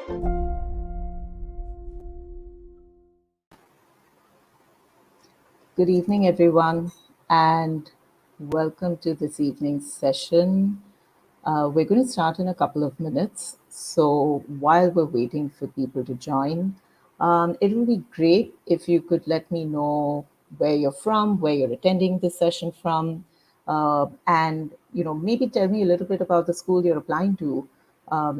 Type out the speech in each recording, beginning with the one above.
Good evening, everyone, and welcome to this evening's session. We're going to start in a couple of minutes. So while we're waiting for people to join, it will be great if you could let me know where you're from, where you're attending this session from, and maybe tell me a little bit about the school you're applying to,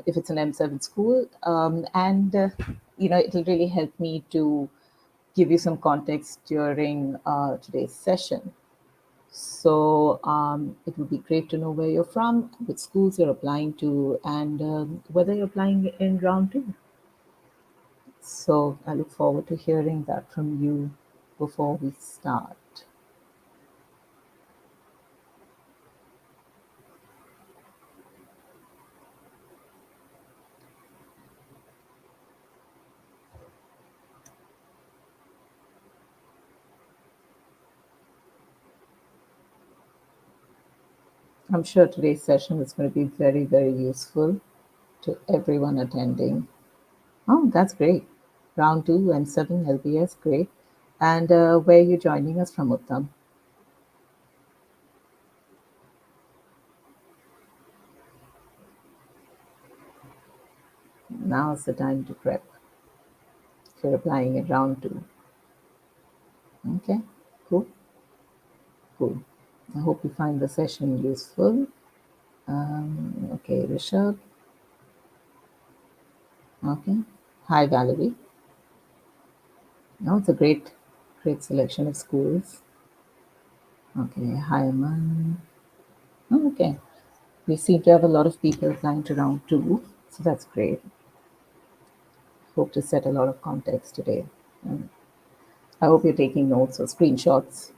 if it's an M7 school, and it'll really help me to give you some context during today's session. So it would be great to know where you're from, which schools you're applying to, and whether you're applying in round two. So I look forward to hearing that from you before we start. I'm sure today's session is going to be very, very useful to everyone attending. Oh, that's great. Round two, M7 LBS, great. And where are you joining us from, Uttam? Now's the time to prep if you're applying in round two. Okay, cool, cool. I hope you find the session useful. Okay, Rishabh. Okay. Hi, Valerie. No, it's a great, great selection of schools. Okay, hi, Aman. Oh, okay. We seem to have a lot of people applying to round two, so that's great. Hope to set a lot of context today. I hope you're taking notes or screenshots.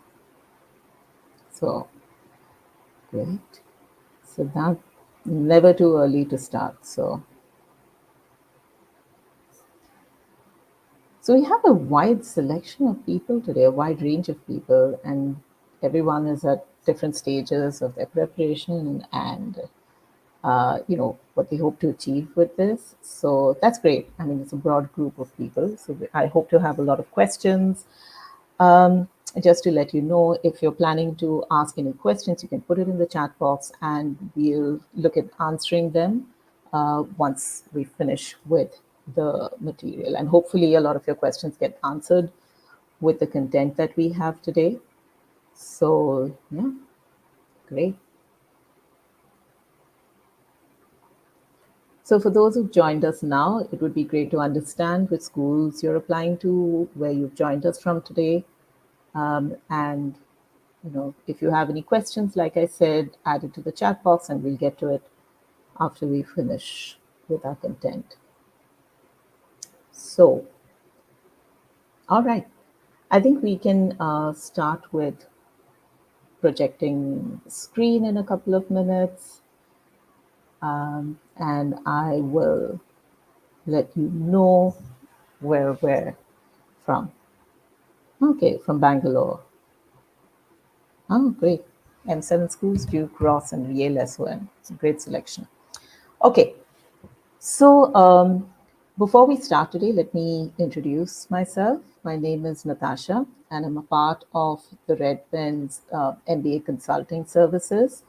So, great. So that never too early to start. So we have a wide selection of people today, a wide range of people, and everyone is at different stages of their preparation and what they hope to achieve with this. So that's great. I mean, it's a broad group of people. So I hope to have a lot of questions. Just to let you know, if you're planning to ask any questions, you can put it in the chat box and we'll look at answering them once we finish with the material. And hopefully, a lot of your questions get answered with the content that we have today. So, yeah, great. So, for those who've joined us now, it would be great to understand which schools you're applying to, where you've joined us from today, and if you have any questions, like I said, add it to the chat box and we'll get to it after we finish with our content. So, all right. I think we can start with projecting the screen in a couple of minutes. And I will let you know where we're from. Okay, from Bangalore. Oh, great. M7 schools, Duke, Ross, and Yale SOM. It's a great selection. Okay, so before we start today, let me introduce myself. My name is Natasha, and I'm a part of the Red Pen's MBA Consulting Services.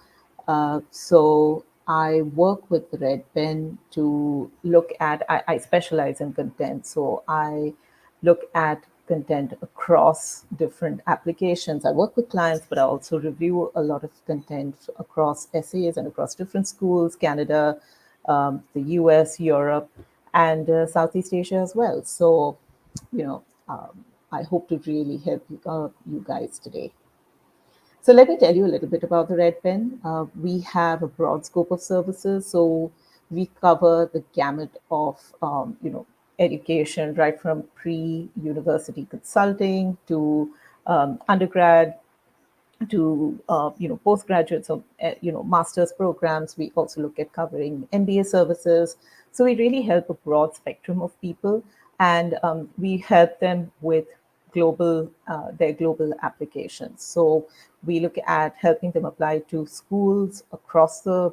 So I work with the Red Pen to look at, I specialize in content. So I look at content across different applications. I work with clients, but I also review a lot of content across essays and across different schools, Canada, the US, Europe, and Southeast Asia as well. So, I hope to really help you guys today. So let me tell you a little bit about the Red Pen. We have a broad scope of services. So we cover the gamut of, education, right from pre-university consulting to undergrad to postgraduate, so master's programs. We also look at covering MBA services. So we really help a broad spectrum of people, and we help them with their global applications. So we look at helping them apply to schools across the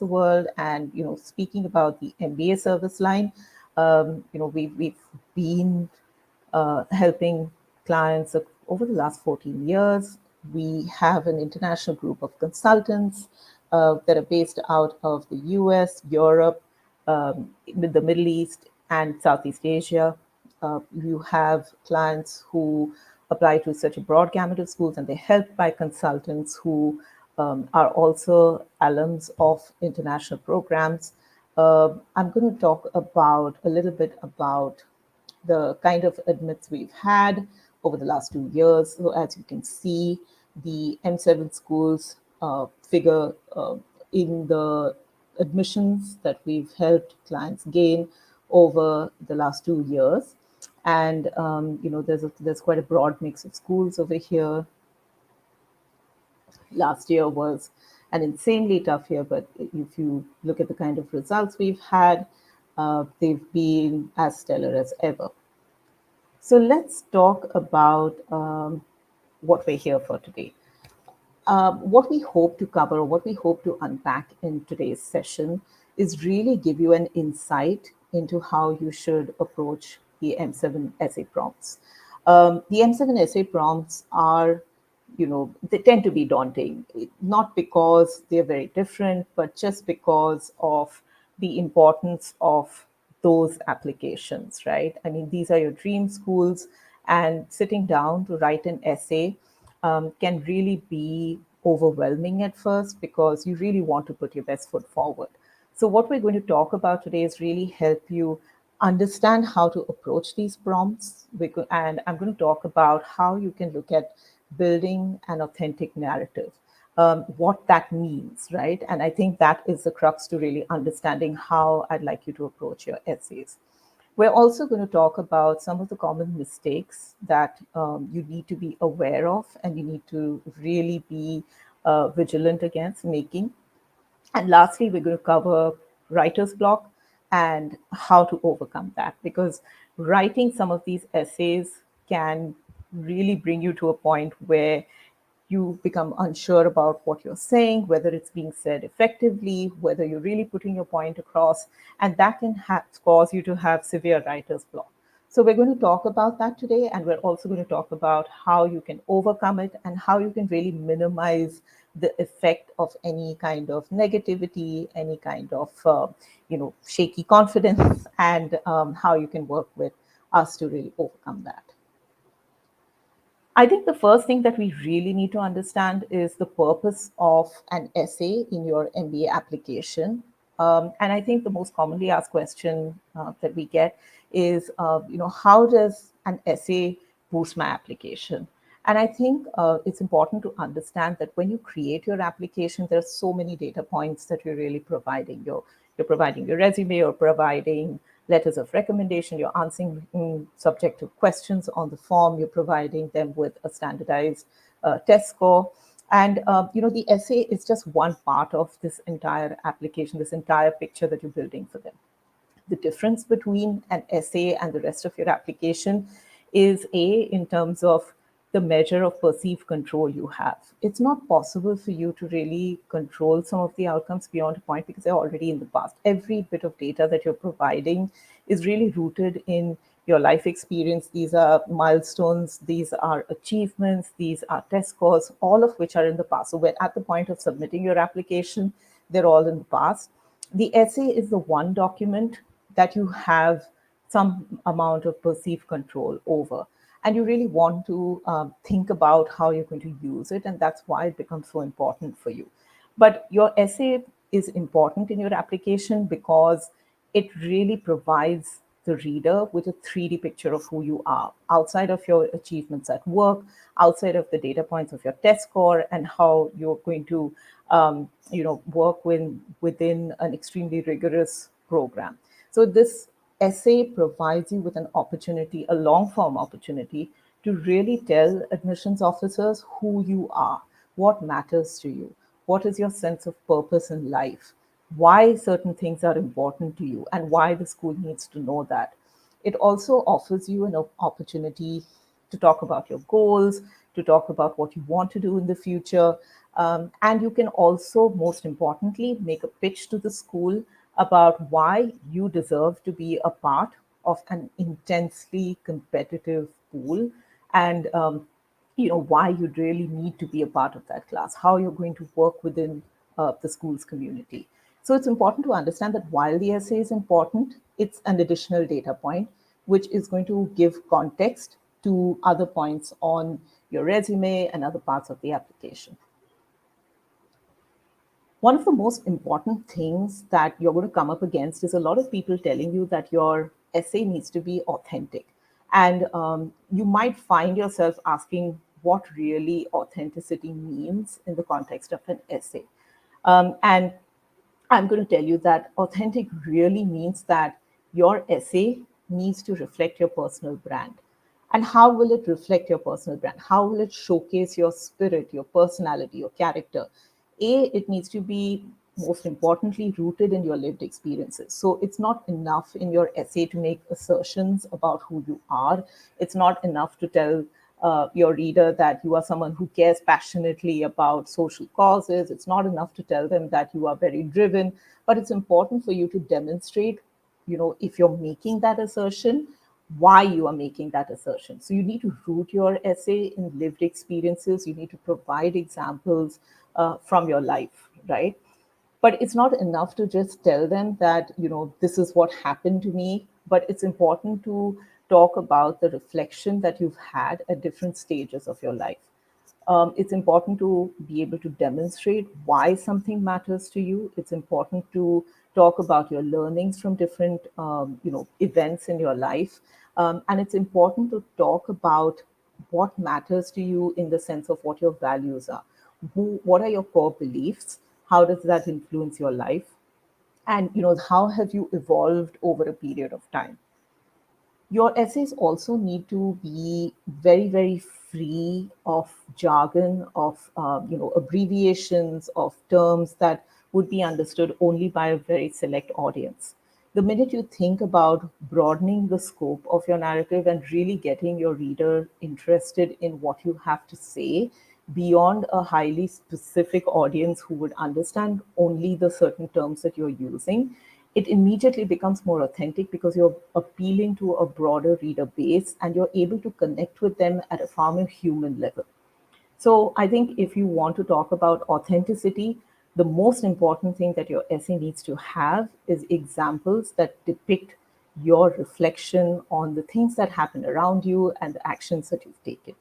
world. And speaking about the MBA service line, We've been helping clients over the last 14 years. We have an international group of consultants that are based out of the US, Europe, the Middle East, and Southeast Asia. You have clients who apply to such a broad gamut of schools, and they're helped by consultants who are also alums of international programs. I'm going to talk about a little bit about the kind of admits we've had over the last 2 years. So as you can see, the M7 schools figure in the admissions that we've helped clients gain over the last 2 years. And there's quite a broad mix of schools over here. Last year was an insanely tough year, but if you look at the kind of results we've had, they've been as stellar as ever. So let's talk about what we're here for today. What we hope to cover, or what we hope to unpack in today's session, is really give you an insight into how you should approach the M7 essay prompts. The M7 essay prompts are, they tend to be daunting, not because they're very different, but just because of the importance of those applications, right? I mean, these are your dream schools, and sitting down to write an essay can really be overwhelming at first because you really want to put your best foot forward. So, what we're going to talk about today is really help you understand how to approach these prompts. And I'm going to talk about how you can look at building an authentic narrative, what that means, right? And I think that is the crux to really understanding how I'd like you to approach your essays. We're also going to talk about some of the common mistakes that you need to be aware of and you need to really be vigilant against making. And lastly, we're going to cover writer's block and how to overcome that, because writing some of these essays can really bring you to a point where you become unsure about what you're saying, whether it's being said effectively, whether you're really putting your point across, and that can cause you to have severe writer's block. So we're going to talk about that today, and we're also going to talk about how you can overcome it and how you can really minimize the effect of any kind of negativity, any kind of shaky confidence, and how you can work with us to really overcome that. I think the first thing that we really need to understand is the purpose of an essay in your MBA application. And I think the most commonly asked question that we get is, how does an essay boost my application? And I think it's important to understand that when you create your application, there are so many data points that you're really providing. You're providing your resume, you're providing letters of recommendation, you're answering subjective questions on the form, you're providing them with a standardized test score. And the essay is just one part of this entire application, this entire picture that you're building for them. The difference between an essay and the rest of your application is in terms of the measure of perceived control you have. It's not possible for you to really control some of the outcomes beyond a point because they're already in the past. Every bit of data that you're providing is really rooted in your life experience. These are milestones, these are achievements, these are test scores, all of which are in the past. So when at the point of submitting your application, they're all in the past. The essay is the one document that you have some amount of perceived control over. And you really want to think about how you're going to use it. And that's why it becomes so important for you. But your essay is important in your application because it really provides the reader with a 3D picture of who you are outside of your achievements at work, outside of the data points of your test score, and how you're going to work within an extremely rigorous program. So this essay provides you with an opportunity, a long form opportunity, to really tell admissions officers who you are, what matters to you, what is your sense of purpose in life, why certain things are important to you, and why the school needs to know that. It also offers you an opportunity to talk about your goals, to talk about what you want to do in the future. And you can also, most importantly, make a pitch to the school about why you deserve to be a part of an intensely competitive pool, and why you really need to be a part of that class, how you're going to work within the school's community. So it's important to understand that while the essay is important, it's an additional data point which is going to give context to other points on your resume and other parts of the application. One of the most important things that you're going to come up against is a lot of people telling you that your essay needs to be authentic. And you might find yourself asking what really authenticity means in the context of an essay. And I'm going to tell you that authentic really means that your essay needs to reflect your personal brand. And how will it reflect your personal brand? How will it showcase your spirit, your personality, your character? It needs to be, most importantly, rooted in your lived experiences. So it's not enough in your essay to make assertions about who you are. It's not enough to tell your reader that you are someone who cares passionately about social causes. It's not enough to tell them that you are very driven, but it's important for you to demonstrate, if you're making that assertion, why you are making that assertion. So you need to root your essay in lived experiences. You need to provide examples from your life, right? But it's not enough to just tell them that, this is what happened to me, but it's important to talk about the reflection that you've had at different stages of your life. It's important to be able to demonstrate why something matters to you. It's important to talk about your learnings from different events in your life. And it's important to talk about what matters to you in the sense of what your values are. What are your core beliefs? How does that influence your life? And how have you evolved over a period of time? Your essays also need to be very, very free of jargon, of abbreviations, of terms that would be understood only by a very select audience. The minute you think about broadening the scope of your narrative and really getting your reader interested in what you have to say beyond a highly specific audience who would understand only the certain terms that you're using, it immediately becomes more authentic because you're appealing to a broader reader base and you're able to connect with them at a far more human level. So I think if you want to talk about authenticity, the most important thing that your essay needs to have is examples that depict your reflection on the things that happen around you and the actions that you've taken.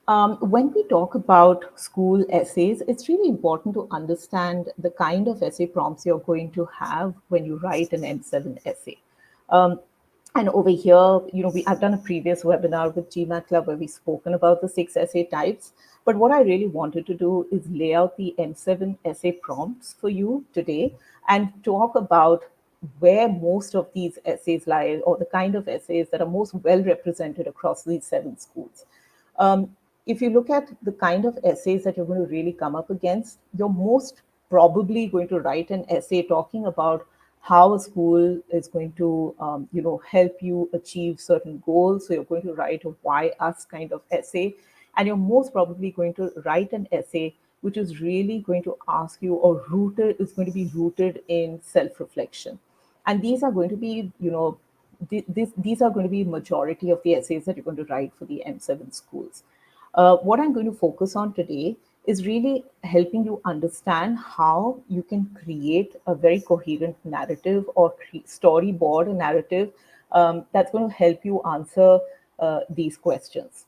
When we talk about school essays, it's really important to understand the kind of essay prompts you're going to have when you write an M7 essay. Um, and over here, I've done a previous webinar with GMAT Club where we've spoken about the 6 essay types. But what I really wanted to do is lay out the M7 essay prompts for you today and talk about where most of these essays lie, or the kind of essays that are most well represented across these 7 schools. Um, if you look at the kind of essays that you're going to really come up against, you're most probably going to write an essay talking about how a school is going to, help you achieve certain goals. So you're going to write a why us kind of essay, and you're most probably going to write an essay which is really going to ask you, or rooted is going to be rooted in self-reflection. And these are going to be, these are going to be majority of the essays that you're going to write for the M7 schools. What I'm going to focus on today is really helping you understand how you can create a very coherent narrative, or storyboard a narrative that's going to help you answer these questions.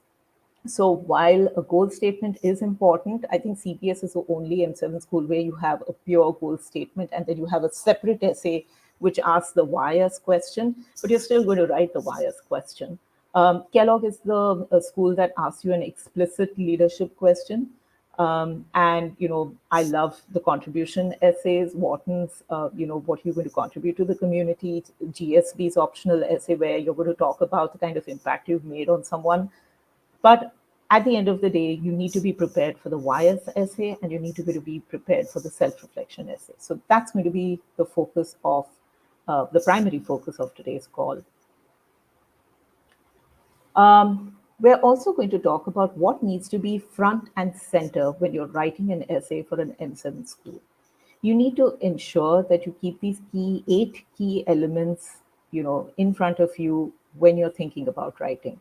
So while a goal statement is important, I think CPS is the only M7 school where you have a pure goal statement and then you have a separate essay which asks the why us question, but you're still going to write the why us question. Kellogg is the school that asks you an explicit leadership question. And I love the contribution essays. Wharton's, what you're going to contribute to the community. GSB's optional essay where you're going to talk about the kind of impact you've made on someone. But at the end of the day, you need to be prepared for the whys essay and you need to be prepared for the self-reflection essay. So that's going to be the focus of the primary focus of today's call. We're also going to talk about what needs to be front and center when you're writing an essay for an M7 school. You need to ensure that you keep these eight key elements, in front of you when you're thinking about writing.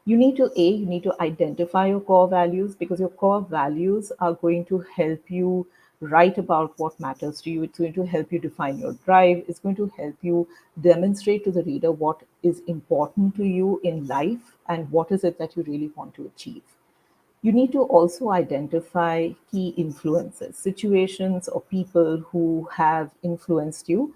You need to identify your core values, because your core values are going to help you write about what matters to you. It's going to help you define your drive. It's going to help you demonstrate to the reader what is important to you in life and what is it that you really want to achieve. You need to also identify key influences, situations or people who have influenced you.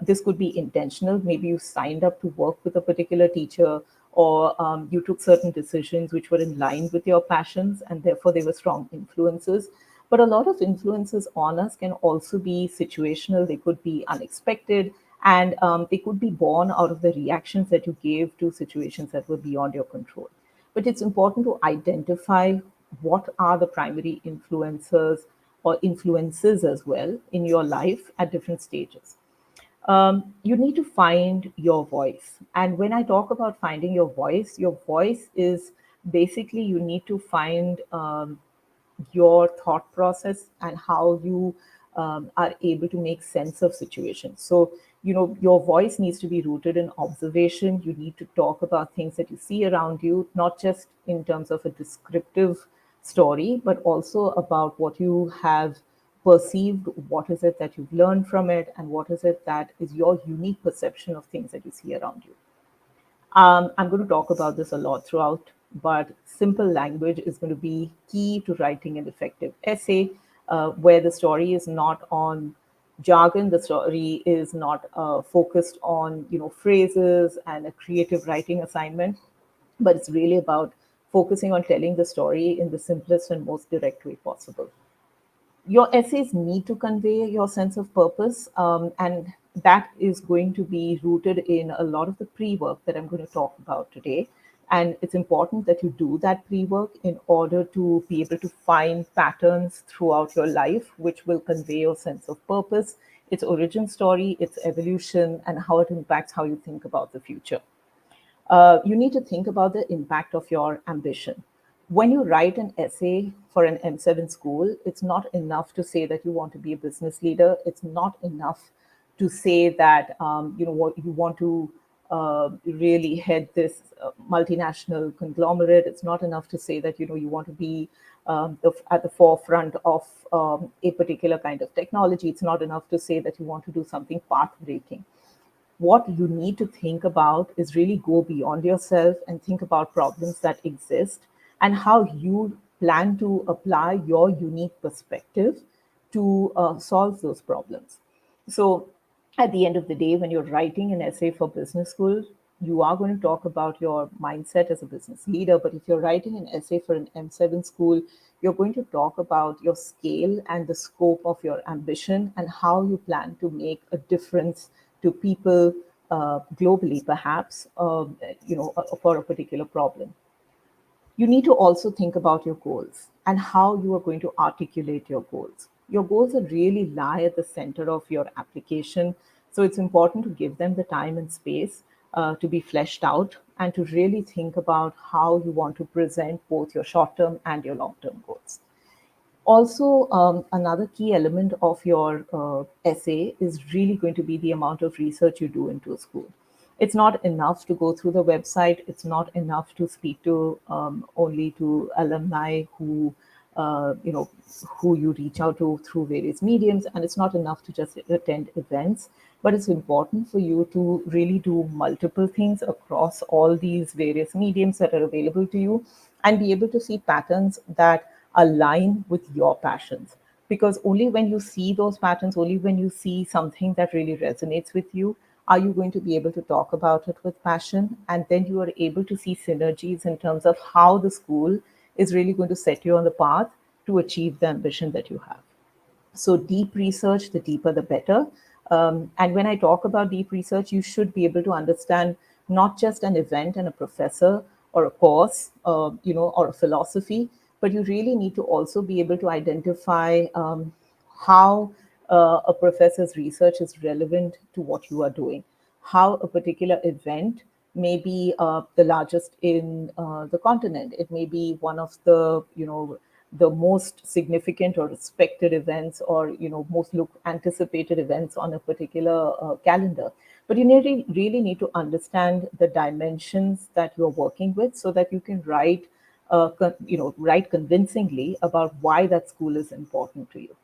This could be intentional. Maybe you signed up to work with a particular teacher, or you took certain decisions which were in line with your passions, and therefore they were strong influences. But a lot of influences on us can also be situational, they could be unexpected, and they could be born out of the reactions that you gave to situations that were beyond your control. But it's important to identify what are the primary influencers or influences as well in your life at different stages. You need to find your voice. And when I talk about finding your voice is basically you need to find your thought process and how you are able to make sense of situations. So, your voice needs to be rooted in observation. You need to talk about things that you see around you, not just in terms of a descriptive story, but also about what you have perceived, what is it that you've learned from it, and what is it that is your unique perception of things that you see around you. I'm going to talk about this a lot throughout, but simple language is going to be key to writing an effective essay, where the story is not on jargon, the story is not focused on phrases and a creative writing assignment, but it's really about focusing on telling the story in the simplest and most direct way possible. Your essays need to convey your sense of purpose, and that is going to be rooted in a lot of the pre-work that I'm going to talk about today. And it's important that you do that pre-work in order to be able to find patterns throughout your life which will convey your sense of purpose, its origin story, its evolution, and how it impacts how you think about the future. You need to think about the impact of your ambition. When you write an essay for an M7 school, it's not enough to say that you want to be a business leader. It's not enough to say that what you want to really head this multinational conglomerate. It's not enough to say that you want to be at the forefront of a particular kind of technology. It's not enough to say that you want to do something path breaking. What you need to think about is really go beyond yourself and think about problems that exist and how you plan to apply your unique perspective to solve those problems. So, at the end of the day, when you're writing an essay for business school, you are going to talk about your mindset as a business leader. But if you're writing an essay for an M7 school, you're going to talk about your scale and the scope of your ambition and how you plan to make a difference to people globally, perhaps, for a particular problem. You need to also think about your goals and how you are going to articulate your goals. Your goals are really lie at the center of your application. So it's important to give them the time and space to be fleshed out and to really think about how you want to present both your short term and your long term goals. Also, another key element of your essay is really going to be the amount of research you do into a school. It's not enough to go through the website. It's not enough to speak to only to alumni uh, you know, who you reach out to through various mediums, and it's not enough to just attend events. But it's important for you to really do multiple things across all these various mediums that are available to you and be able to see patterns that align with your passions. Because only when you see those patterns, only when you see something that really resonates with you, are you going to be able to talk about it with passion. And then you are able to see synergies in terms of how the school is really going to set you on the path to achieve the ambition that you have. So, deep research, the deeper the better. And when I talk about deep research, you should be able to understand not just an event and a professor or a course, or a philosophy, but you really need to also be able to identify how a professor's research is relevant to what you are doing, how a particular event may be the largest in the continent. It may be one of the, the most significant or respected events, or most look anticipated events on a particular calendar. But you really need to understand the dimensions that you're working with, so that you can write convincingly about why that school is important to you.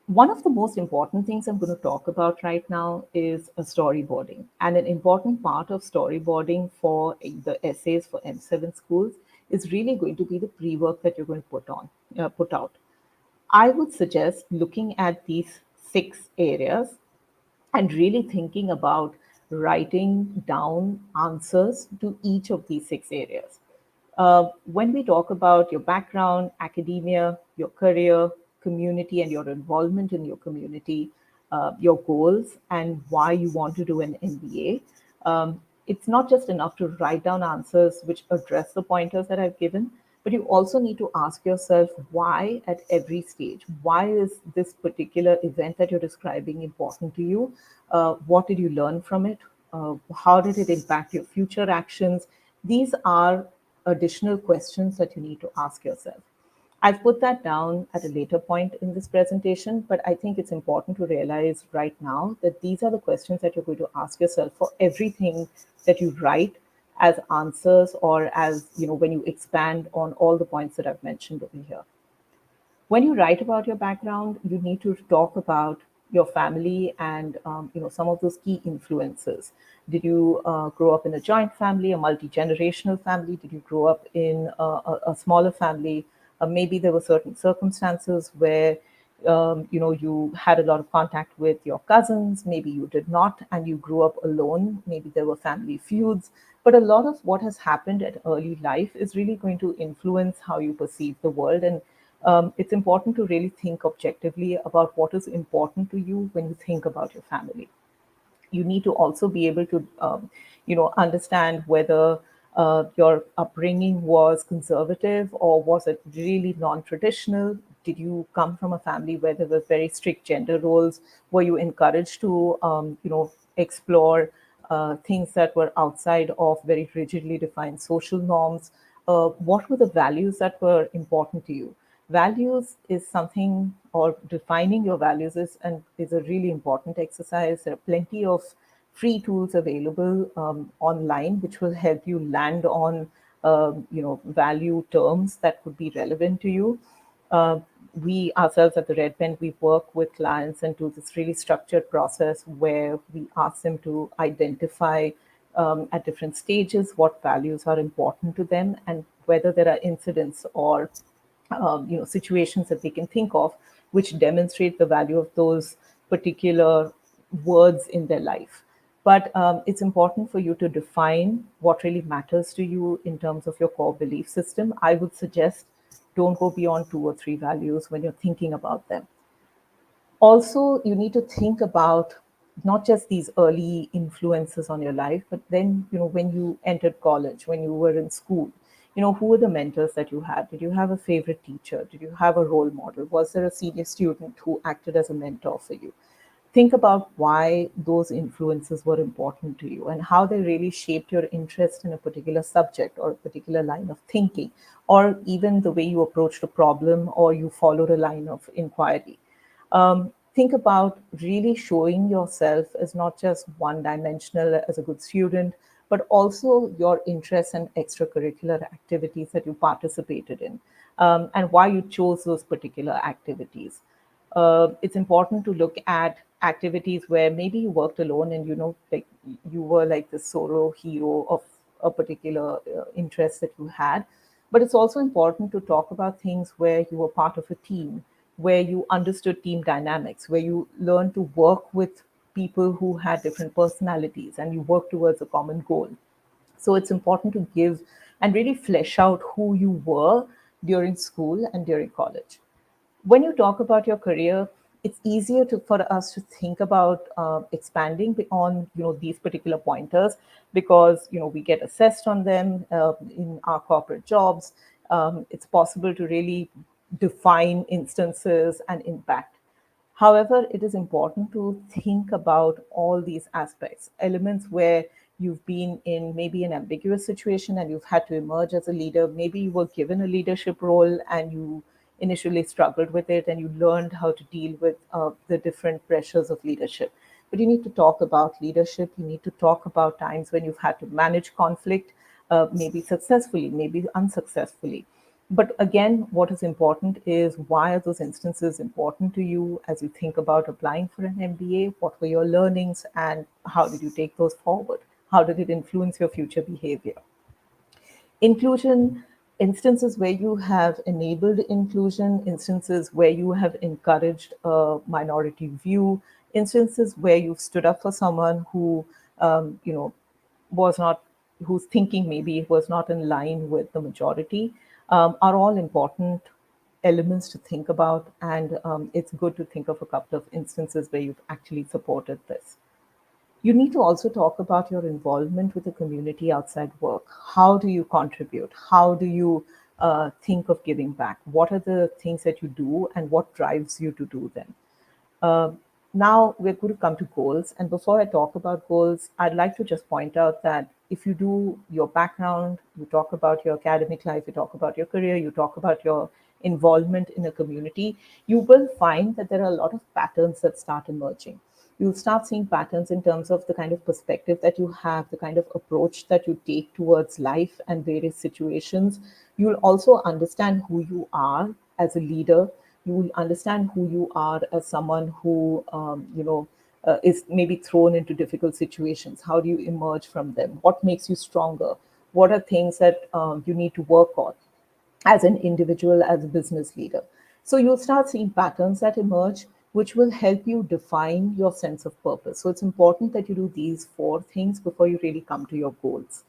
One of the most important things I'm going to talk about right now is storyboarding. And an important part of storyboarding for the essays for M7 schools is really going to be the pre-work that you're going to put out. I would suggest looking at these 6 areas and really thinking about writing down answers to each of these 6 areas. When we talk about your background, academia, your career, community, and your involvement in your community, your goals, and why you want to do an MBA, it's not just enough to write down answers which address the pointers that I've given, but you also need to ask yourself why at every stage. Why is this particular event that you're describing important to you? What did you learn from it? How did it impact your future actions? These are additional questions that you need to ask yourself. I've put that down at a later point in this presentation, but I think it's important to realize right now that these are the questions that you're going to ask yourself for everything that you write as answers, or as, when you expand on all the points that I've mentioned over here. When you write about your background, you need to talk about your family and some of those key influences. Did you grow up in a joint family, a multi-generational family? Did you grow up in a smaller family? Maybe there were certain circumstances where you had a lot of contact with your cousins. Maybe you did not, and you grew up alone. Maybe there were family feuds. But a lot of what has happened at early life is really going to influence how you perceive the world. And it's important to really think objectively about what is important to you when you think about your family. You need to also be able to understand whether your upbringing was conservative, or was it really non-traditional. Did you come from a family where there were very strict gender roles? Were you encouraged to explore things that were outside of very rigidly defined social norms? What were the values that were important to you? Values is something, or defining your values is a really important exercise. There are plenty of free tools available online which will help you land on value terms that could be relevant to you. uh, we ourselves at the Red Pen, we work with clients and do this really structured process where we ask them to identify at different stages what values are important to them, and whether there are incidents or situations that they can think of which demonstrate the value of those particular words in their life. But it's important for you to define what really matters to you in terms of your core belief system. I would suggest don't go beyond 2 or 3 values when you're thinking about them. Also, you need to think about not just these early influences on your life, but then, when you entered college, when you were in school, who were the mentors that you had? Did you have a favorite teacher? Did you have a role model? Was there a senior student who acted as a mentor for you? Think about why those influences were important to you and how they really shaped your interest in a particular subject or a particular line of thinking, or even the way you approached a problem or you followed a line of inquiry. Think about really showing yourself as not just one dimensional as a good student, but also your interests and extracurricular activities that you participated in, and why you chose those particular activities. It's important to look at activities where maybe you worked alone and like you were like the solo hero of a particular interest that you had. But it's also important to talk about things where you were part of a team, where you understood team dynamics, where you learned to work with people who had different personalities and you work towards a common goal. So it's important to give and really flesh out who you were during school and during college. When you talk about your career, it's easier for us to think about expanding beyond these particular pointers, because we get assessed on them in our corporate jobs. It's possible to really define instances and impact. However, it is important to think about all these aspects, elements where you've been in maybe an ambiguous situation and you've had to emerge as a leader. Maybe you were given a leadership role and you initially struggled with it and you learned how to deal with the different pressures of leadership. But you need to talk about leadership. You need to talk about times when you've had to manage conflict, maybe successfully, maybe unsuccessfully. But again, what is important is why are those instances important to you as you think about applying for an MBA? What were your learnings and how did you take those forward? How did it influence your future behavior? Inclusion, instances where you have enabled inclusion, instances where you have encouraged a minority view, instances where you've stood up for someone who, was not, whose thinking maybe was not in line with the majority, are all important elements to think about. And it's good to think of a couple of instances where you've actually supported this. You need to also talk about your involvement with the community outside work. How do you contribute? How do you think of giving back? What are the things that you do and what drives you to do them? Uh, Now we're going to come to goals. And before I talk about goals, I'd like to just point out that if you do your background, you talk about your academic life, you talk about your career, you talk about your involvement in a community, you will find that there are a lot of patterns that start emerging. You'll start seeing patterns in terms of the kind of perspective that you have, the kind of approach that you take towards life and various situations. You'll also understand who you are as a leader. You will understand who you are as someone who, is maybe thrown into difficult situations. How do you emerge from them? What makes you stronger? What are things that you need to work on as an individual, as a business leader? So you'll start seeing patterns that emerge, which will help you define your sense of purpose. So it's important that you do these four things before you really come to your goals.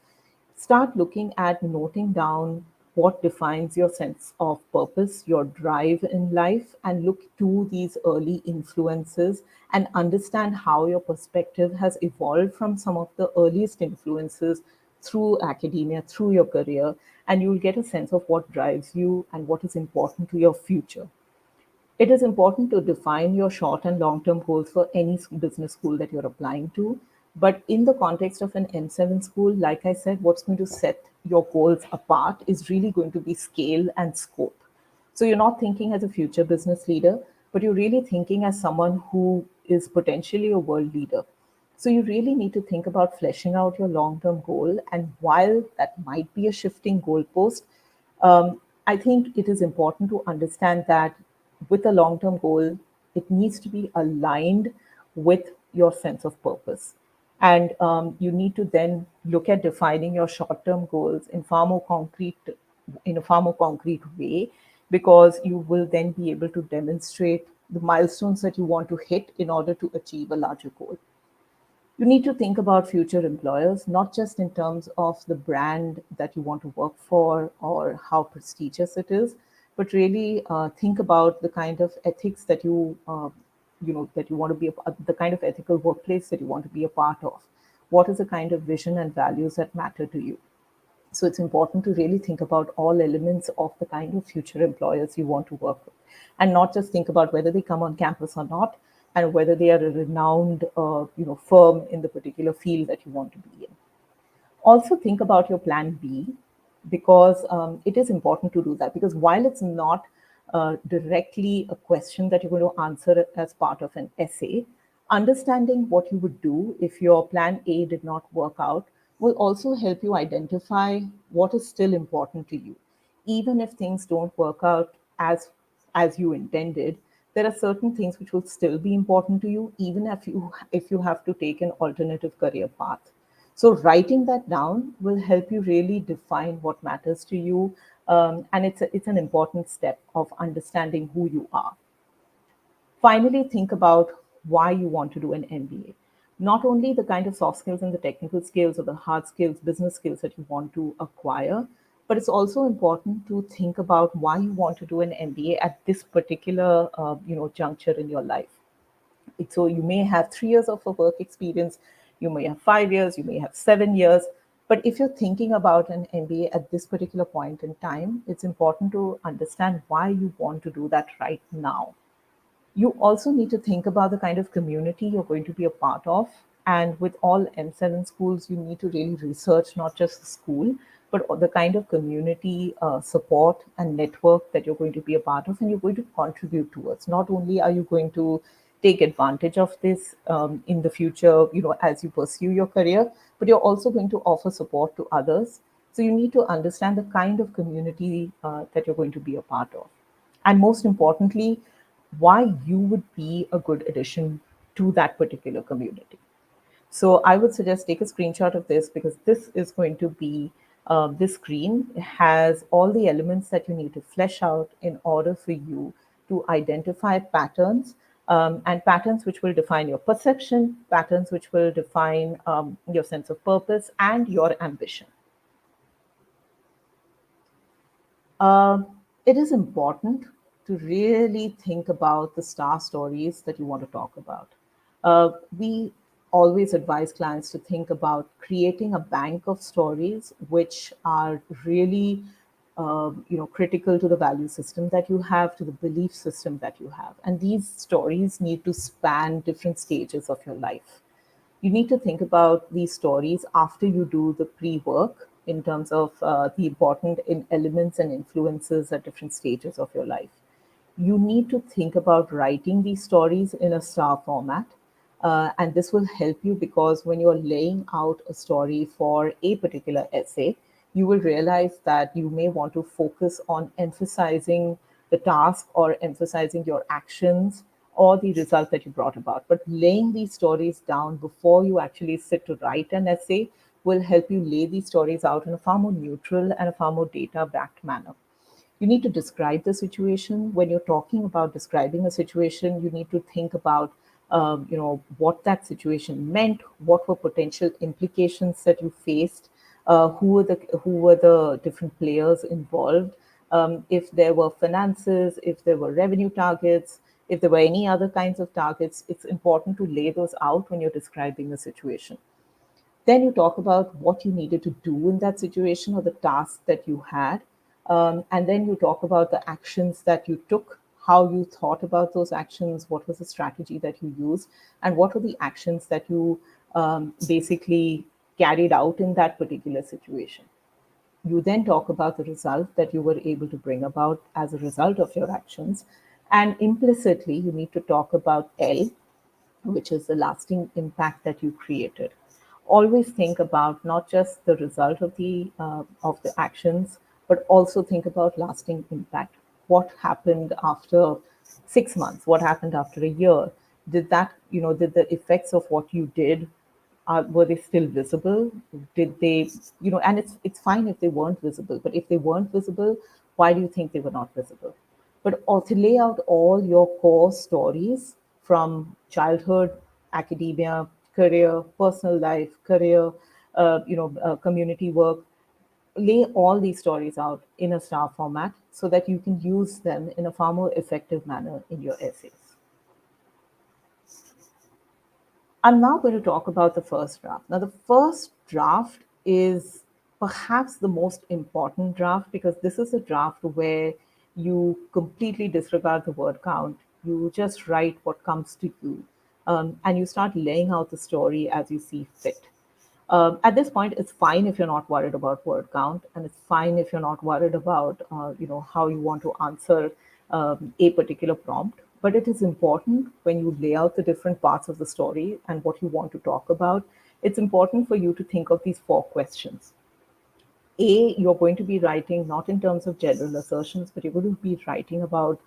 Start looking at noting down what defines your sense of purpose, your drive in life, and look to these early influences and understand how your perspective has evolved from some of the earliest influences through academia, through your career, and you'll get a sense of what drives you and what is important to your future. It is important to define your short and long term goals for any business school that you're applying to. But in the context of an M7 school, like I said, what's going to set your goals apart is really going to be scale and scope. So you're not thinking as a future business leader, but you're really thinking as someone who is potentially a world leader. So you really need to think about fleshing out your long term goal. And while that might be a shifting goalpost, I think it is important to understand that with a long term goal, it needs to be aligned with your sense of purpose. And you need to then look at defining your short term goals in a far more concrete way, because you will then be able to demonstrate the milestones that you want to hit in order to achieve a larger goal. You need to think about future employers, not just in terms of the brand that you want to work for or how prestigious it is, but really think about the kind of ethics that that you want to be the kind of ethical workplace that you want to be a part of. What is the kind of vision and values that matter to you? So it's important to really think about all elements of the kind of future employers you want to work with, and not just think about whether they come on campus or not, and whether they are a renowned, firm in the particular field that you want to be in. Also think about your plan B, because it is important to do that, because while it's not directly a question that you're going to answer as part of an essay, understanding what you would do if your plan A did not work out will also help you identify what is still important to you. Even if things don't work out as you intended, there are certain things which will still be important to you, even if you have to take an alternative career path. So writing that down will help you really define what matters to you, and it's an important step of understanding who you are. Finally, think about why you want to do an MBA. Not only the kind of soft skills and the technical skills or the hard skills, business skills that you want to acquire, but it's also important to think about why you want to do an MBA at this particular juncture in your life. So you may have 3 years of a work experience, you may have 5 years, you may have 7 years. But if you're thinking about an MBA at this particular point in time, it's important to understand why you want to do that right now. You also need to think about the kind of community you're going to be a part of. And with all M7 schools, you need to really research not just the school, but the kind of community support and network that you're going to be a part of and you're going to contribute towards. Not only are you going to take advantage of this in the future, as you pursue your career, but you're also going to offer support to others. So you need to understand the kind of community that you're going to be a part of, and most importantly, why you would be a good addition to that particular community. So I would suggest take a screenshot of this, because this is going to be this screen has all the elements that you need to flesh out in order for you to identify patterns, and patterns which will define your perception, patterns which will define your sense of purpose and your ambition. Uh, it is important to really think about the star stories that you want to talk about. We always advise clients to think about creating a bank of stories which are really, critical to the value system that you have, to the belief system that you have, and these stories need to span different stages of your life. You need to think about these stories after you do the pre-work in terms of the important elements and influences at different stages of your life. You need to think about writing these stories in a star format. And this will help you, because when you're laying out a story for a particular essay, you will realize that you may want to focus on emphasizing the task or emphasizing your actions or the result that you brought about. But laying these stories down before you actually sit to write an essay will help you lay these stories out in a far more neutral and a far more data backed manner. You need to describe the situation. When you're talking about describing a situation, you need to think about what that situation meant, what were potential implications that you faced, who were the different players involved, if there were finances, if there were revenue targets, if there were any other kinds of targets. It's important to lay those out when you're describing the situation. Then you talk about what you needed to do in that situation or the task that you had. And then you talk about the actions that you took, how you thought about those actions, what was the strategy that you used, and what were the actions that you basically carried out in that particular situation. You then talk about the result that you were able to bring about as a result of your actions. And implicitly, you need to talk about L, which is the lasting impact that you created. Always think about not just the result of the actions, but also think about lasting impact. What happened after 6 months? What happened after a year? Did the effects of what you did, were they still visible? Did they, and it's fine if they weren't visible, but if they weren't visible, why do you think they were not visible? But also lay out all your core stories from childhood, academia, career, personal life, career, community work. Lay all these stories out in a star format so that you can use them in a far more effective manner in your essays. I'm now going to talk about the first draft. Now, the first draft is perhaps the most important draft, because this is a draft where you completely disregard the word count. You just write what comes to you, and you start laying out the story as you see fit. At this point, it's fine if you're not worried about word count, and it's fine if you're not worried about how you want to answer a particular prompt. But it is important, when you lay out the different parts of the story and what you want to talk about, it's important for you to think of these four questions. A, you're going to be writing not in terms of general assertions, but you're going to be writing about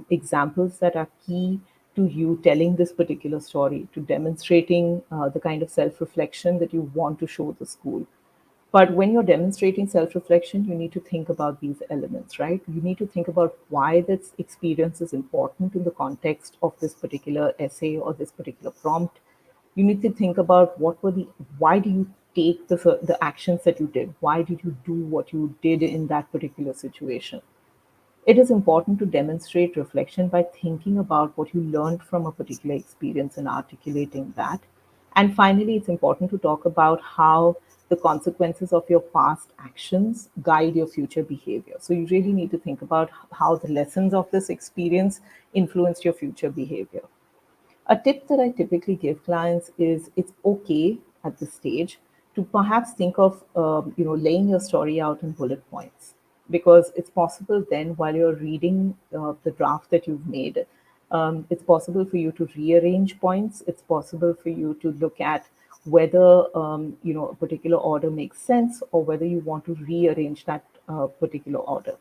examples that are key to you telling this particular story, to demonstrating the kind of self reflection that you want to show the school. But when you're demonstrating self reflection, you need to think about these elements, right? You need to think about why this experience is important in the context of this particular essay or this particular prompt. You need to think about why do you take the actions that you did? Why did you do what you did in that particular situation? It is important to demonstrate reflection by thinking about what you learned from a particular experience and articulating that. And finally, it's important to talk about how the consequences of your past actions guide your future behavior. So you really need to think about how the lessons of this experience influenced your future behavior. A tip that I typically give clients is it's okay at this stage to perhaps think of laying your story out in bullet points, because it's possible then while you're reading the draft that you've made, it's possible for you to rearrange points. It's possible for you to look at whether a particular order makes sense or whether you want to rearrange that particular order.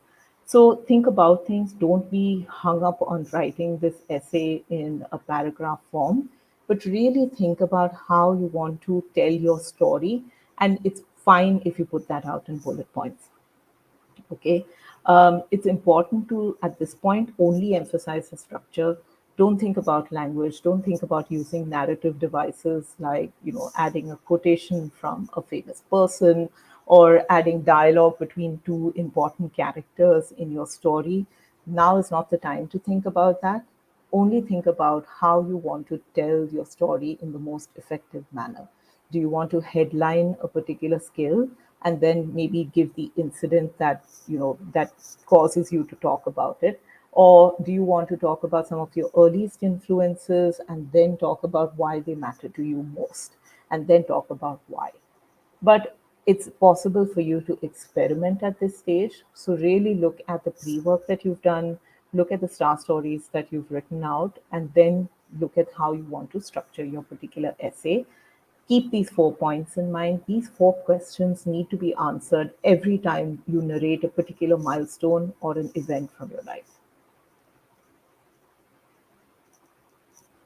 So think about things. Don't be hung up on writing this essay in a paragraph form, but really think about how you want to tell your story. And it's fine if you put that out in bullet points. Okay. It's important to, at this point, only emphasize the structure. Don't think about language. Don't think about using narrative devices like, adding a quotation from a famous person or adding dialogue between two important characters in your story. Now is not the time to think about that. Only think about how you want to tell your story in the most effective manner. Do you want to headline a particular skill and then maybe give the incident that causes you to talk about it? Or do you want to talk about some of your earliest influences and then talk about why they matter to you most, and then talk about why? But it's possible for you to experiment at this stage. So really look at the pre-work that you've done, look at the star stories that you've written out, and then look at how you want to structure your particular essay. Keep these 4 points in mind. These 4 questions need to be answered every time you narrate a particular milestone or an event from your life.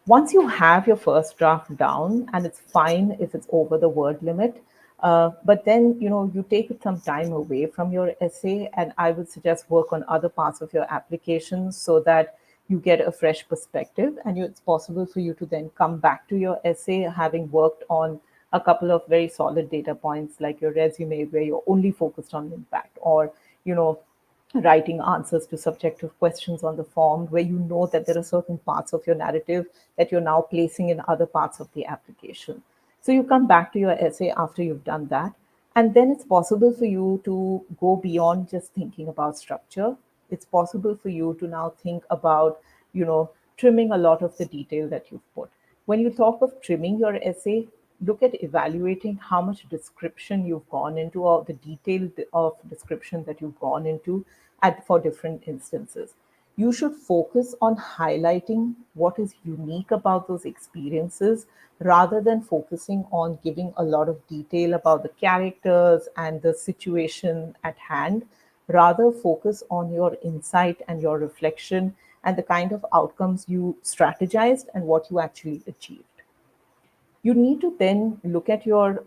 Once you have your first draft down, and it's fine if it's over the word limit, but then you take some time away from your essay, and I would suggest work on other parts of your application so that you get a fresh perspective, and it's possible for you to then come back to your essay having worked on a couple of very solid data points like your resume, where you're only focused on impact, or you know writing answers to subjective questions on the form, where you know that there are certain parts of your narrative that you're now placing in other parts of the application. So you come back to your essay after you've done that, and then it's possible for you to go beyond just thinking about structure. It's possible for you to now think about, trimming a lot of the detail that you've put. When you talk of trimming your essay, look at evaluating how much description you've gone into, or the detail of description that you've gone into for different instances. You should focus on highlighting what is unique about those experiences rather than focusing on giving a lot of detail about the characters and the situation at hand. Rather, focus on your insight and your reflection and the kind of outcomes you strategized and what you actually achieved. You need to then look at your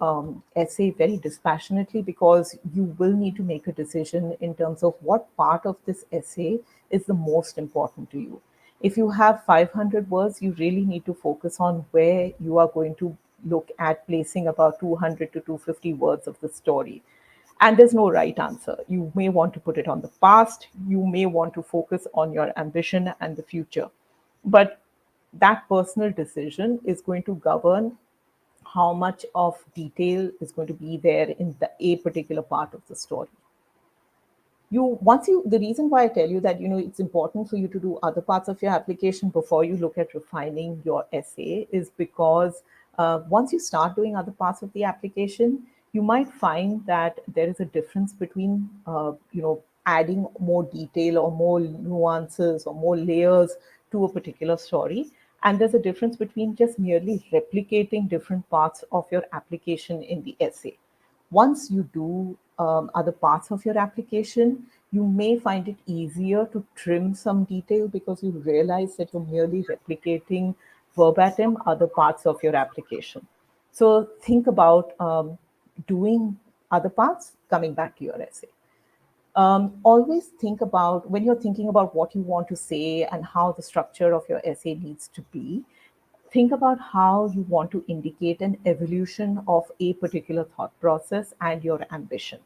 essay very dispassionately, because you will need to make a decision in terms of what part of this essay is the most important to you. If you have 500 words, you really need to focus on where you are going to look at placing about 200 to 250 words of the story. And there's no right answer. You may want to put it on the past, you may want to focus on your ambition and the future. But that personal decision is going to govern how much of detail is going to be there in a particular part of the story. The reason why I tell you that it's important for you to do other parts of your application before you look at refining your essay is because once you start doing other parts of the application, you might find that there is a difference between adding more detail or more nuances or more layers to a particular story, and there's a difference between just merely replicating different parts of your application in the essay. Once you do other parts of your application, you may find it easier to trim some detail because you realize that you're merely replicating verbatim other parts of your application. So think about doing other parts, coming back to your essay. Always think about, when you're thinking about what you want to say and how the structure of your essay needs to be, think about how you want to indicate an evolution of a particular thought process and your ambition.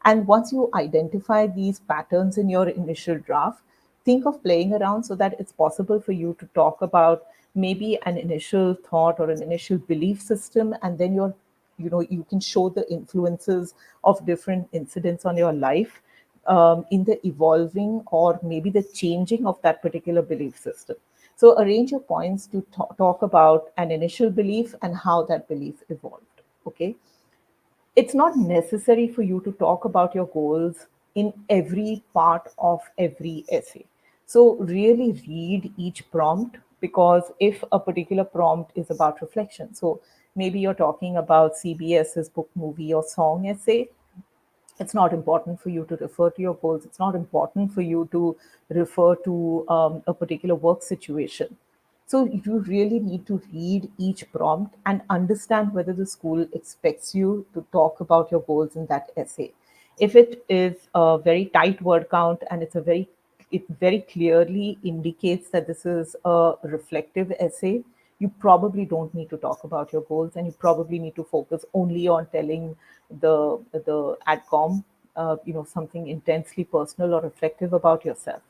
And once you identify these patterns in your initial draft, think of playing around so that it's possible for you to talk about maybe an initial thought or an initial belief system, and then you're you can show the influences of different incidents on your life in the evolving or maybe the changing of that particular belief system. So arrange your points to talk about an initial belief and how that belief evolved. Okay, it's not necessary for you to talk about your goals in every part of every essay. So, really read each prompt, because if a particular prompt is about reflection, so maybe you're talking about CBS's book, movie, or song essay, it's not important for you to refer to your goals. It's not important for you to refer to a particular work situation. So you really need to read each prompt and understand whether the school expects you to talk about your goals in that essay. If it is a very tight word count and it very clearly indicates that this is a reflective essay, you probably don't need to talk about your goals, and you probably need to focus only on telling the adcom something intensely personal or reflective about yourself.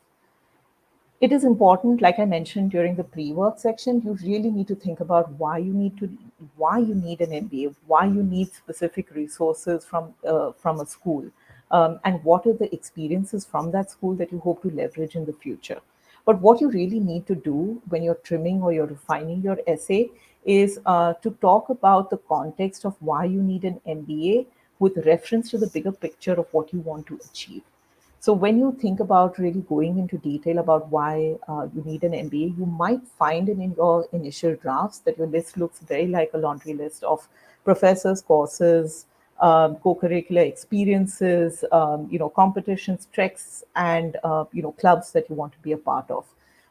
It is important, like I mentioned during the pre-work section, you really need to think about why you need an MBA, why you need specific resources from a school, and what are the experiences from that school that you hope to leverage in the future. But what you really need to do when you're trimming or you're refining your essay is to talk about the context of why you need an MBA with reference to the bigger picture of what you want to achieve. So when you think about really going into detail about why you need an MBA, you might find in your initial drafts that your list looks very like a laundry list of professors, courses, co-curricular experiences, competitions, treks, and clubs that you want to be a part of.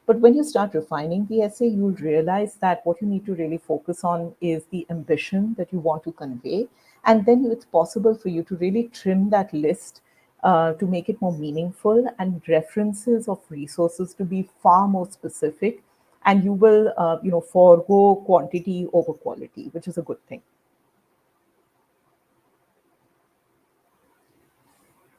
But when you start refining the essay, you'll realize that what you need to really focus on is the ambition that you want to convey. And then it's possible for you to really trim that list to make it more meaningful, and references of resources to be far more specific. And you will, forego quantity over quality, which is a good thing.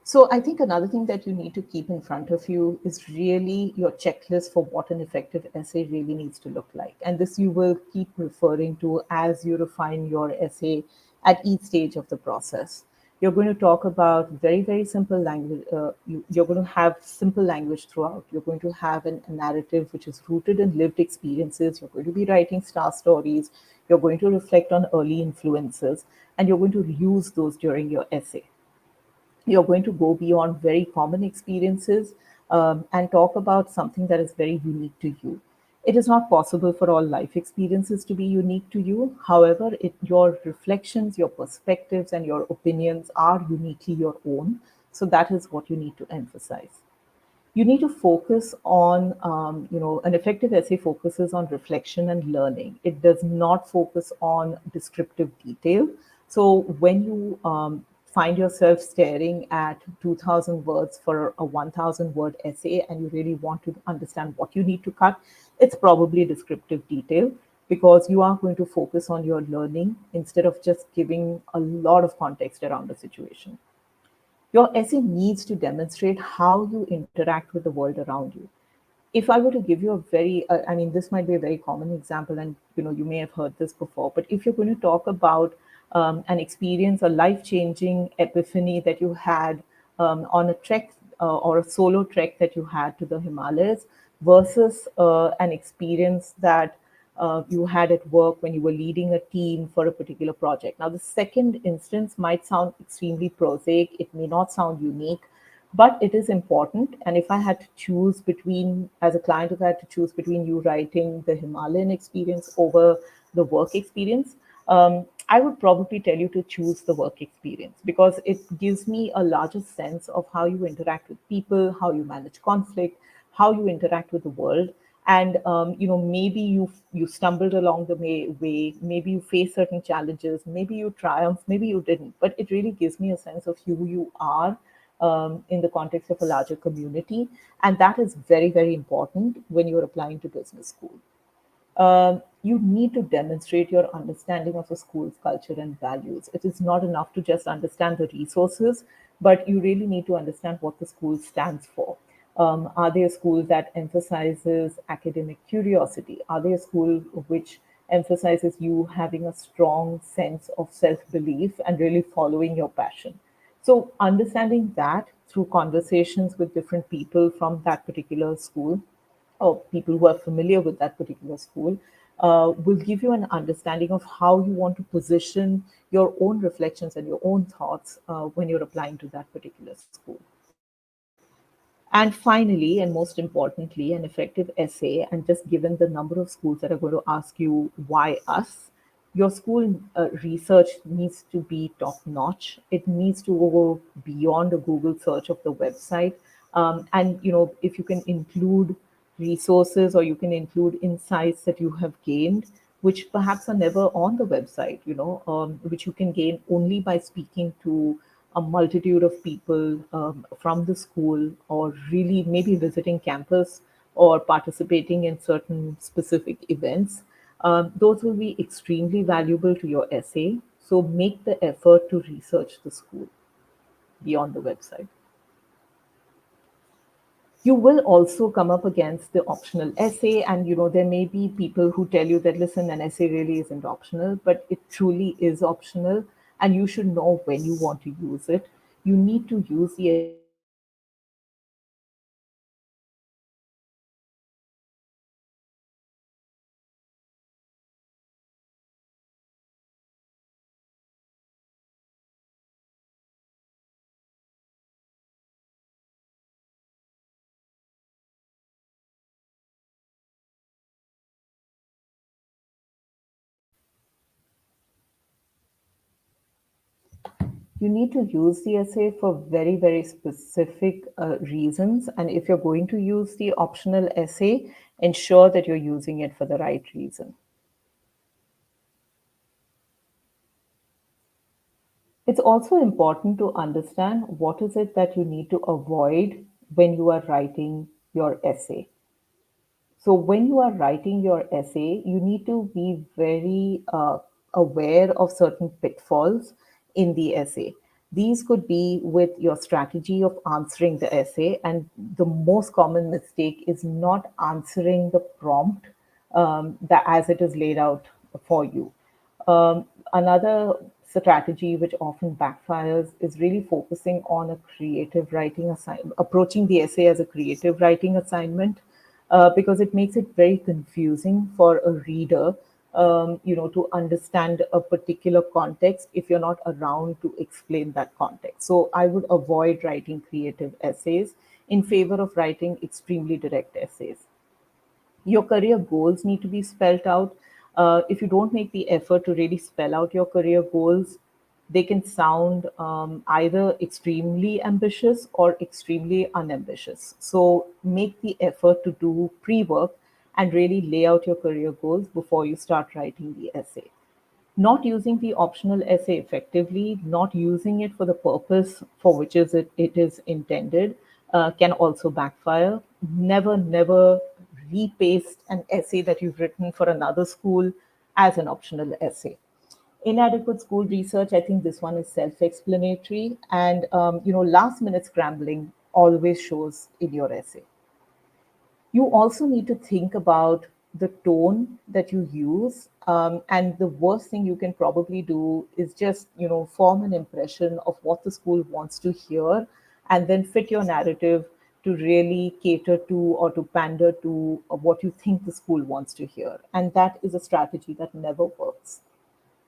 So I think another thing that you need to keep in front of you is really your checklist for what an effective essay really needs to look like. And this you will keep referring to as you refine your essay at each stage of the process. You're going to talk about very, very simple language. You're going to have simple language throughout. You're going to have a narrative which is rooted in lived experiences. You're going to be writing star stories. You're going to reflect on early influences, and you're going to use those during your essay. You're going to go beyond very common experiences and talk about something that is very unique to you. It is not possible for all life experiences to be unique to you. However, your reflections, your perspectives, and your opinions are uniquely your own. So that is what you need to emphasize. You need to focus on, an effective essay focuses on reflection and learning. It does not focus on descriptive detail. So when you find yourself staring at 2,000 words for a 1,000 word essay and you really want to understand what you need to cut, it's probably descriptive detail, because you are going to focus on your learning instead of just giving a lot of context around the situation. Your essay needs to demonstrate how you interact with the world around you. If I were to give you a very, I mean, this might be a very common example, and you may have heard this before. But if you're going to talk about an experience, a life-changing epiphany that you had on a trek or a solo trek that you had to the Himalayas, versus an experience that you had at work when you were leading a team for a particular project. Now, the second instance might sound extremely prosaic, it may not sound unique, but it is important. And if I had to choose between, as a client, if I had to choose between you writing the Himalayan experience over the work experience, I would probably tell you to choose the work experience, because it gives me a larger sense of how you interact with people, how you manage conflict, how you interact with the world. And maybe you stumbled along the way, maybe you face certain challenges, maybe you triumph, maybe you didn't, but it really gives me a sense of who you are in the context of a larger community. And that is very, very important when you're applying to business school. You need to demonstrate your understanding of a school's culture and values. It is not enough to just understand the resources, but you really need to understand what the school stands for. Are they a school that emphasizes academic curiosity? Are they a school which emphasizes you having a strong sense of self belief and really following your passion. So, understanding that through conversations with different people from that particular school or people who are familiar with that particular school will give you an understanding of how you want to position your own reflections and your own thoughts when you're applying to that particular school. And finally, and most importantly, an effective essay, and just given the number of schools that are going to ask you why us, your school research needs to be top notch. It needs to go beyond a Google search of the website. And if you can include resources or you can include insights that you have gained, which perhaps are never on the website, which you can gain only by speaking to a multitude of people from the school, or really maybe visiting campus or participating in certain specific events. Those will be extremely valuable to your essay. So make the effort to research the school beyond the website. You will also come up against the optional essay, and there may be people who tell you that, listen, an essay really isn't optional, but it truly is optional, and you should know when you want to use it. You need to use the essay for very, very specific reasons. You need to use the essay You need to use the essay for very, very specific reasons. And if you're going to use the optional essay, ensure that you're using it for the right reason. It's also important to understand what is it that you need to avoid when you are writing your essay. So, when you are writing your essay, you need to be very aware of certain pitfalls in the essay. These could be with your strategy of answering the essay, and the most common mistake is not answering the prompt that as it is laid out for you. Another strategy which often backfires is really focusing on a creative writing assignment, approaching the essay as a creative writing assignment, because it makes it very confusing for a reader, to understand a particular context if you're not around to explain that context. So I would avoid writing creative essays in favor of writing extremely direct essays. Your career goals need to be spelled out. If you don't make the effort to really spell out your career goals, they can sound either extremely ambitious or extremely unambitious. So make the effort to do pre work and really lay out your career goals before you start writing the essay. Not using the optional essay effectively, not using it for the purpose for which it is intended, can also backfire. Never, never repaste an essay that you've written for another school as an optional essay. Inadequate school research, I think this one is self-explanatory, and last minute scrambling always shows in your essay. You also need to think about the tone that you use, and the worst thing you can probably do is just form an impression of what the school wants to hear, and then fit your narrative to really cater to or to pander to what you think the school wants to hear, and that is a strategy that never works.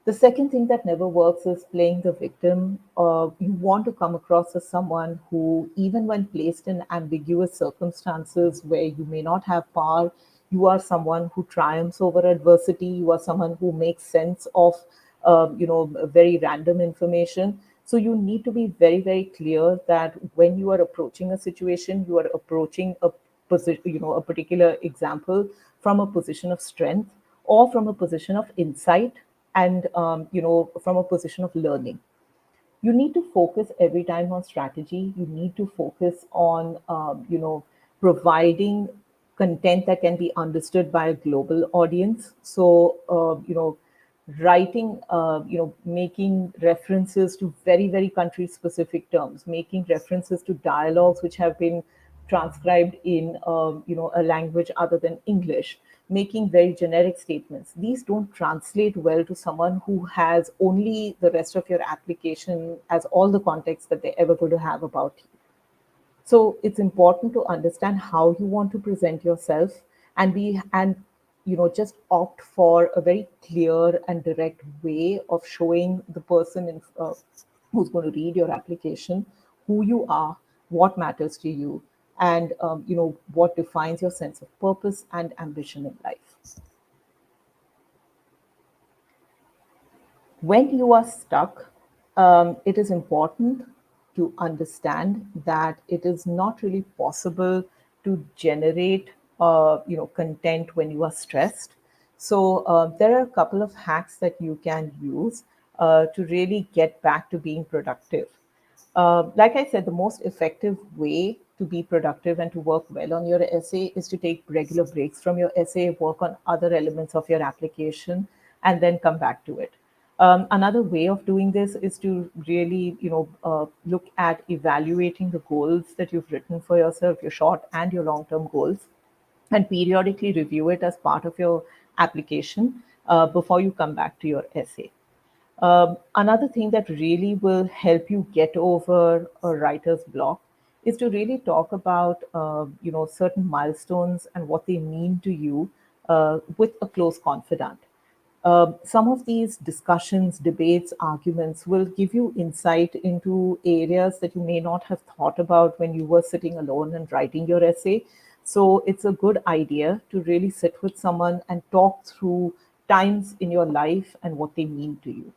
The second thing that never works is playing the victim. You want to come across as someone who, even when placed in ambiguous circumstances where you may not have power, you are someone who triumphs over adversity. You are someone who makes sense of, very random information. So you need to be very, very clear that when you are approaching a situation, you are approaching a position, a particular example from a position of strength or from a position of insight, and from a position of learning. You need to focus every time on strategy. You need to focus on providing content that can be understood by a global audience. So writing, making references to very, very country specific terms, making references to dialogues which have been transcribed in a language other than English, making very generic statements. These don't translate well to someone who has only the rest of your application as all the context that they're ever going to have about you. So it's important to understand how you want to present yourself, and just opt for a very clear and direct way of showing the person who's going to read your application who you are, what matters to you, and what defines your sense of purpose and ambition in life. When you are stuck, it is important to understand that it is not really possible to generate content when you are stressed. So there are a couple of hacks that you can use to really get back to being productive. Like I said, the most effective way to be productive and to work well on your essay is to take regular breaks from your essay, work on other elements of your application, and then come back to it. Another way of doing this is to really, look at evaluating the goals that you've written for yourself, your short and your long-term goals, and periodically review it as part of your application before you come back to your essay. Another thing that really will help you get over a writer's block is to really talk about certain milestones and what they mean to you with a close confidant. Some of these discussions, debates, arguments will give you insight into areas that you may not have thought about when you were sitting alone and writing your essay. So it's a good idea to really sit with someone and talk through times in your life and what they mean to you.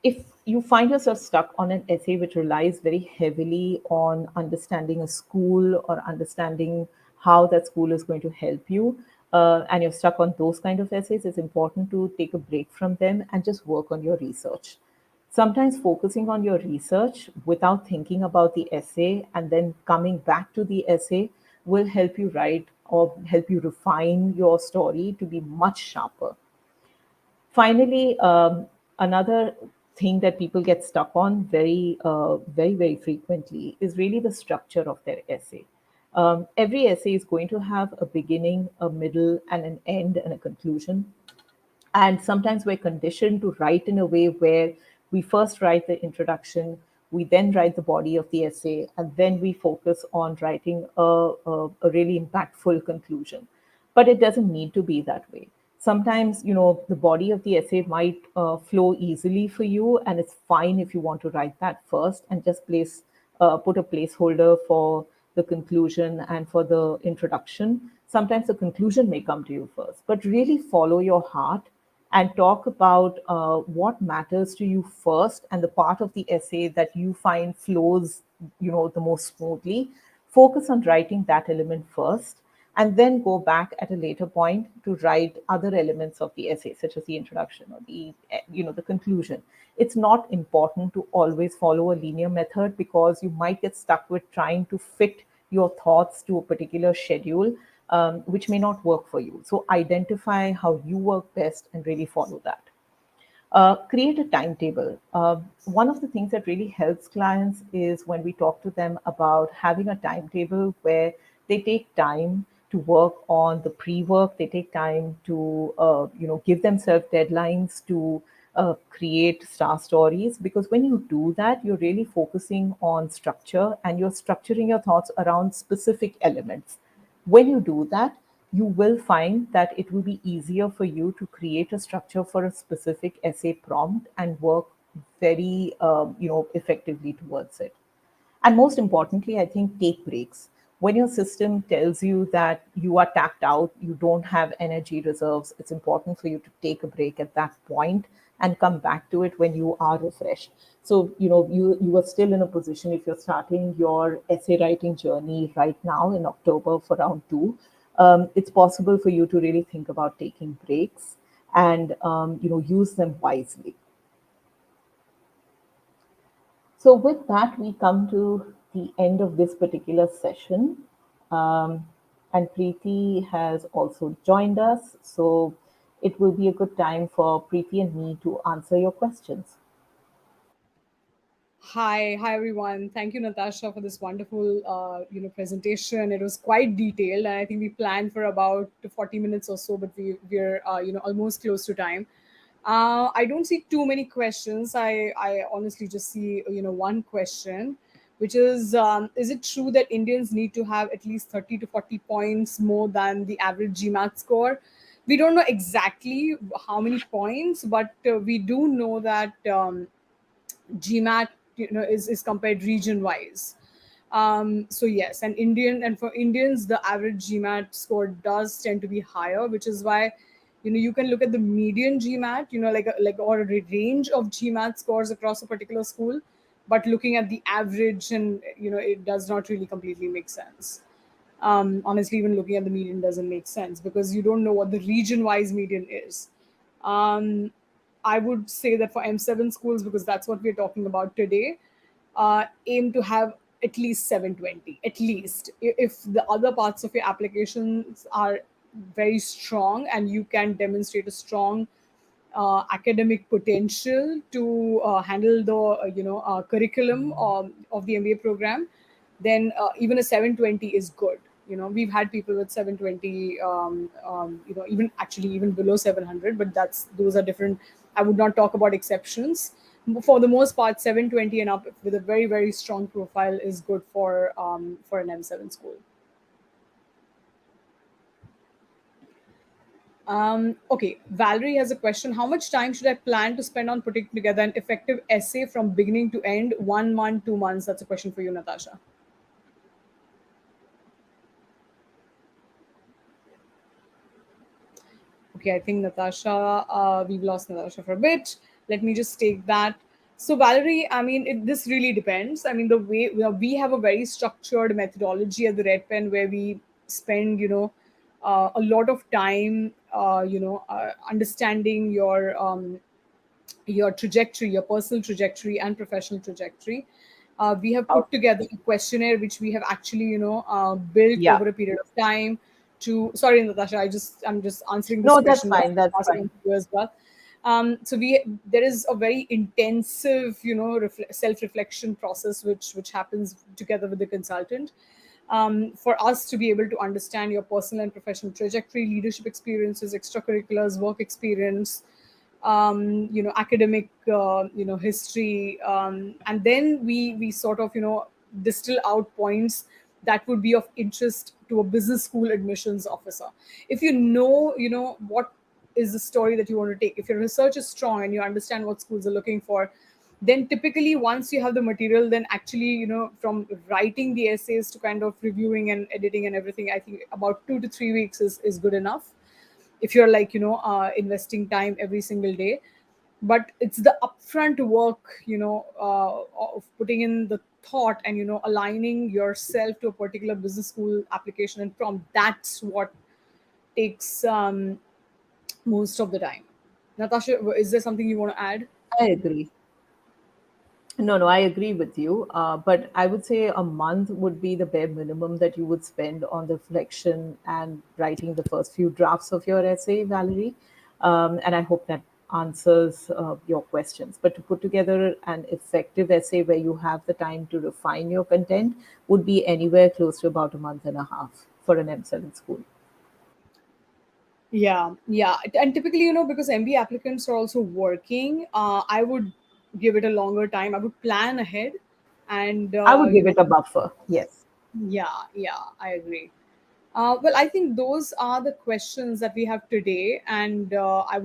If you find yourself stuck on an essay which relies very heavily on understanding a school or understanding how that school is going to help you, and you're stuck on those kind of essays, it's important to take a break from them and just work on your research. Sometimes focusing on your research without thinking about the essay and then coming back to the essay will help you write or help you refine your story to be much sharper. Finally, another thing that people get stuck on very frequently is really the structure of their essay. Every essay is going to have a beginning, a middle, and an end and a conclusion. And sometimes we're conditioned to write in a way where we first write the introduction, we then write the body of the essay, and then we focus on writing a really impactful conclusion. But it doesn't need to be that way. Sometimes, the body of the essay might flow easily for you, and it's fine if you want to write that first and just put a placeholder for the conclusion and for the introduction. Sometimes the conclusion may come to you first, but really follow your heart and talk about what matters to you first and the part of the essay that you find flows the most smoothly. Focus on writing that element first, and then go back at a later point to write other elements of the essay, such as the introduction or the conclusion. It's not important to always follow a linear method, because you might get stuck with trying to fit your thoughts to a particular schedule, which may not work for you. So identify how you work best and really follow that. Create a timetable. One of the things that really helps clients is when we talk to them about having a timetable where they take time to work on the pre-work, they take time to give themselves deadlines to create star stories, because when you do that, you're really focusing on structure and you're structuring your thoughts around specific elements. When you do that, you will find that it will be easier for you to create a structure for a specific essay prompt and work very effectively towards it. And most importantly, I think take breaks. When your system tells you that you are tapped out, you don't have energy reserves, it's important for you to take a break at that point and come back to it when you are refreshed. So, you are still in a position, if you're starting your essay writing journey right now in October for round two, it's possible for you to really think about taking breaks and use them wisely. So, with that, we come to the end of this particular session. Um, and Preeti has also joined us. So, it will be a good time for Preeti and me to answer your questions. Hi everyone. Thank you, Natasha, for this wonderful, presentation. It was quite detailed, and I think we planned for about 40 minutes or so, but we're almost close to time. I don't see too many questions. I honestly just see one question, which is it true that Indians need to have at least 30 to 40 points more than the average GMAT score? We don't know exactly how many points, but we do know that. GMAT, is compared region wise. So yes, and for Indians, the average GMAT score does tend to be higher, which is why you can look at the median GMAT, or a range of GMAT scores across a particular school, but looking at the average, and it does not really completely make sense. Honestly, even looking at the median doesn't make sense because you don't know what the region wise median is. um, I would say that for M7 schools, because that's what we're talking about today, aim to have at least 720. At least, if the other parts of your applications are very strong and you can demonstrate a strong academic potential to handle the curriculum of the MBA program, then even a 720 is good. We've had people with 720, even actually even below 700, but those are different. I would not talk about exceptions. For the most part, 720 and up with a very very strong profile is good for an M7 school. Okay, Valerie has a question. How much time should I plan to spend on putting together an effective essay from beginning to end? 1 month, 2 months? That's a question for you, Natasha. Okay, I think Natasha, we've lost Natasha for a bit. Let me just take that. So, Valerie, I mean, this really depends. I mean, the way we have a very structured methodology at the Red Pen where we spend, a lot of time, understanding your trajectory, your personal trajectory and professional trajectory. We have put together a questionnaire which we have actually, built Yeah. over a period of time. To sorry, Natasha, I'm just answering this No, that's question, but fine. That's I'll pass it on fine. to you as well. So there is a very intensive, self reflection process which happens together with the consultant. For us to be able to understand your personal and professional trajectory, leadership experiences, extracurriculars, work experience, academic, history, and then we sort of, distill out points that would be of interest to a business school admissions officer. If what is the story that you want to take, if your research is strong and you understand what schools are looking for, then typically once you have the material, then actually, from writing the essays to kind of reviewing and editing and everything, I think about 2 to 3 weeks is good enough if you're like, investing time every single day. But it's the upfront work, of putting in the thought and, aligning yourself to a particular business school application and prompt. That's what takes most of the time. Natasha, is there something you want to add? I agree. No, no, I agree with you. But I would say a month would be the bare minimum that you would spend on the reflection and writing the first few drafts of your essay, Valerie. And I hope that answers your questions. But to put together an effective essay where you have the time to refine your content would be anywhere close to about a month and a half for an M7 school. Yeah, yeah. And typically, because MBA applicants are also working, I would give it a longer time. I would plan ahead and, I would give it a buffer. Yes. yeah, yeah, I agree. Well, I think those are the questions that we have today. And I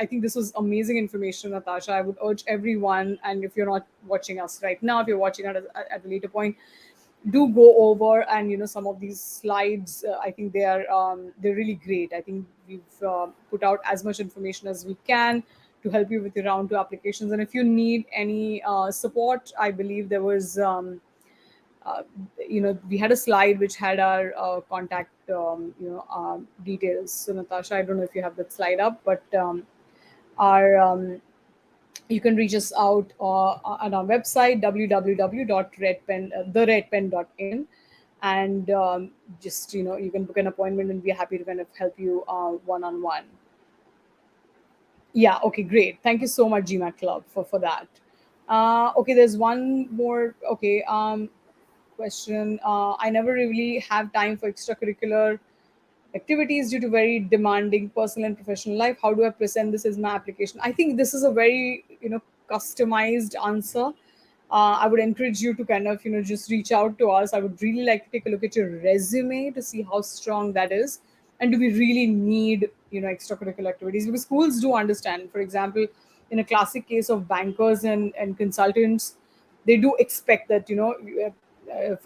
think this was amazing information, Natasha. I would urge everyone, and if you're not watching us right now, if you're watching us at a later point, do go over and, some of these slides. I think they're really great. I think we've put out as much information as we can to help you with your round two applications. And if you need any support, I believe there was. Uh, we had a slide which had our contact, details. So Natasha, I don't know if you have that slide up, but our you can reach us out on our website www.theredpen.in, and just, you can book an appointment and we're happy to kind of help you one on one. Yeah, okay, great. Thank you so much, GMAT Club, for that. Okay, there's one more. Okay, question. I never really have time for extracurricular activities due to very demanding personal and professional life. How do I present this as my application? I think this is a very customized answer. I would encourage you to kind of just reach out to us. I would really like to take a look at your resume to see how strong that is, and do we really need extracurricular activities, because schools do understand. For example, in a classic case of bankers and consultants, they do expect that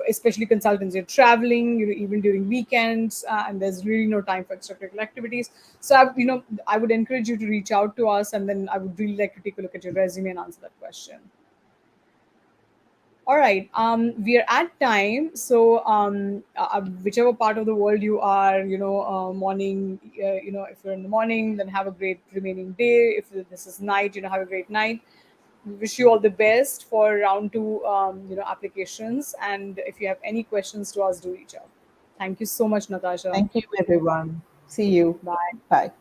especially consultants, you're traveling, even during weekends, and there's really no time for extracurricular activities. So I would encourage you to reach out to us, and then I would really like to take a look at your resume and answer that question. All right, we are at time. So whichever part of the world you are, morning, if you're in the morning, then have a great remaining day. If this is night, have a great night. We wish you all the best for round two, applications. And if you have any questions to us, do reach out. Thank you so much, Natasha. Thank you, everyone. See you. Bye. Bye.